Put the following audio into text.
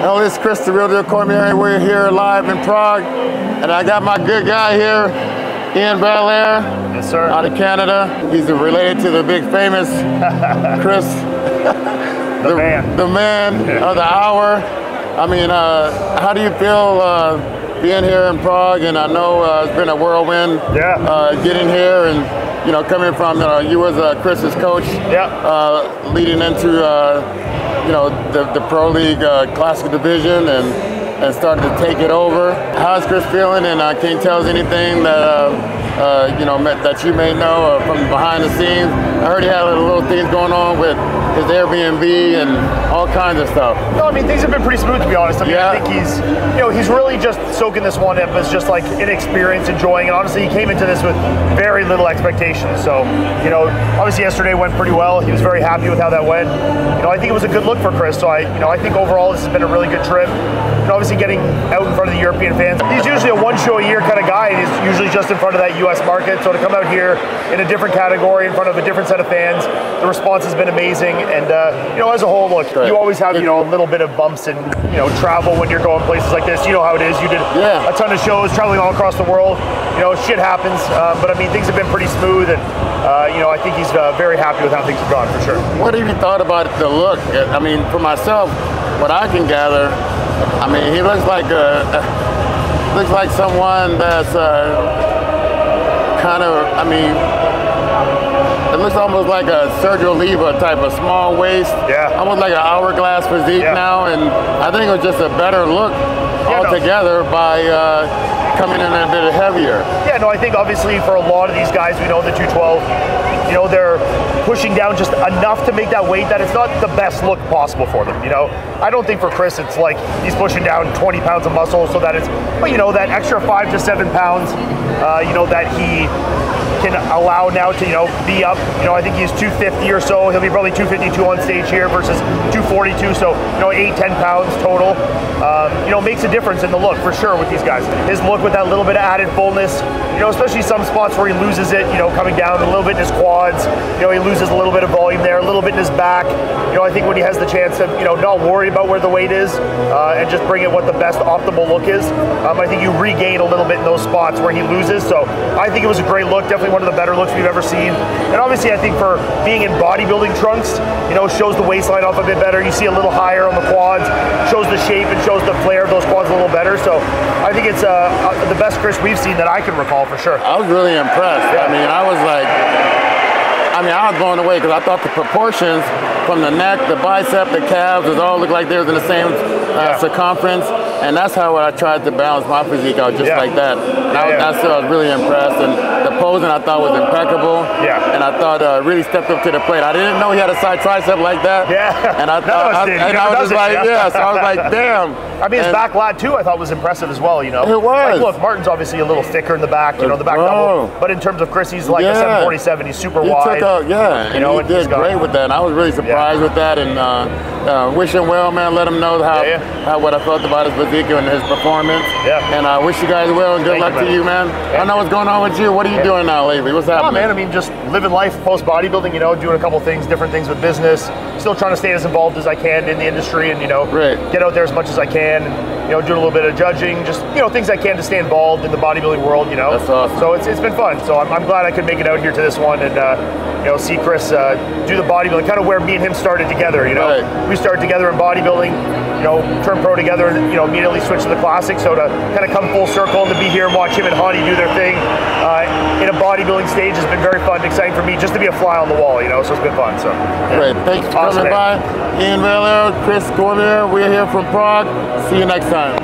Hello, this is Chris, TheRealDealCormier. We're here live in Prague, and I got my good guy here, Iain. Yes, sir. Out of Canada. He's related to the big famous Chris, the man of the hour. I mean, how do you feel being here in Prague? And I know it's been a whirlwind getting here, and coming from you was Chris's coach, leading into the Pro League Classic Division, and started to take it over. How's Chris feeling? And can you tell us anything that that you may know from behind the scenes? I heard he had little things going on with his Airbnb and all kinds of stuff. No, I mean, things have been pretty smooth, to be honest. I mean, I think he's really just soaking this one up as just like an experience, enjoying it. Honestly, he came into this with very little expectations. So, obviously yesterday went pretty well. He was very happy with how that went. I think it was a good look for Chris. So I think overall this has been a really good trip. Obviously getting out in front of the European fans. He's usually a one show a year kind of guy, and he's usually just in front of that US market. So to come out here in a different category, in front of a different set of fans, the response has been amazing. And as a whole, look, you always have a little bit of bumps and travel when you're going places like this. You know how it is. You did a ton of shows, traveling all across the world. Shit happens, but I mean, things have been pretty smooth, and I think he's very happy with how things have gone, for sure. What have you thought about the look? I mean, for myself, what I can gather, I mean, he looks like someone that's kind of, I mean, it looks almost like a Sergio Oliva type of small waist, almost like an hourglass physique now, and I think it was just a better look altogether by coming in a bit heavier. Yeah, no, I think obviously for a lot of these guys, we know the 212, they're pushing down just enough to make that weight that it's not the best look possible for them. I don't think for Chris it's like he's pushing down 20 pounds of muscle so that it's, that extra 5 to 7 pounds, that he can allow now to, be up. I think he's 250 or so. He'll be probably 252 on stage here versus 242. So, 8, 10 pounds total. Makes a difference in the look for sure with these guys. His look with that little bit of added fullness, especially some spots where he loses it, coming down a little bit in his quads. He loses a little bit of volume there, a little bit in his back. I think when he has the chance to, not worry about where the weight is and just bring it what the best optimal look is, I think you regain a little bit in those spots where he loses. So I think it was a great look, definitely one of the better looks we've ever seen. And obviously I think for being in bodybuilding trunks, shows the waistline off a bit better. You see a little higher on the quads, shows the shape and shows the flare of those quads a little better. So I think it's the best Chris we've seen that I can recall, for sure. I was really impressed. I mean, I was blown away because I thought the proportions from the neck, the bicep, the calves, it all looked like they was in the same circumference, and that's how I tried to balance my physique out, just like that. I was really impressed, and the posing I thought was impeccable. And I thought really stepped up to the plate. I didn't know he had a side tricep like that. And I thought, I was just like, so I was like, damn. I mean, his back lat too, I thought was impressive as well. It was. Like, look, Martin's obviously a little thicker in the back, the back double. But in terms of Chris, he's like a 747. He's super wide. And he did great with that. And I was really surprised with that, and wish him well, man. Let him know what I felt about his physique and his performance. And I wish you guys well, and good luck to you, man. I know what's going on with you. What are you doing now lately? What's happening? Oh, man, I mean, just living life post bodybuilding, doing a couple things, different things with business. Still trying to stay as involved as I can in the industry, and get out there as much as I can, and doing a little bit of judging, just things I can to stay involved in the bodybuilding world. That's awesome. So it's been fun. So I'm glad I could make it out here to this one, and see Chris do the bodybuilding, kind of where me and him started together. We started together in bodybuilding, turned pro together, and immediately switched to the classic. So to kind of come full circle and to be here and watch him and Hani do their thing in a bodybuilding stage has been very fun and exciting for me, just to be a fly on the wall. So it's been fun. So great. Thanks for coming by. Iain, Chris Cormier. We're here from Prague. See you next time.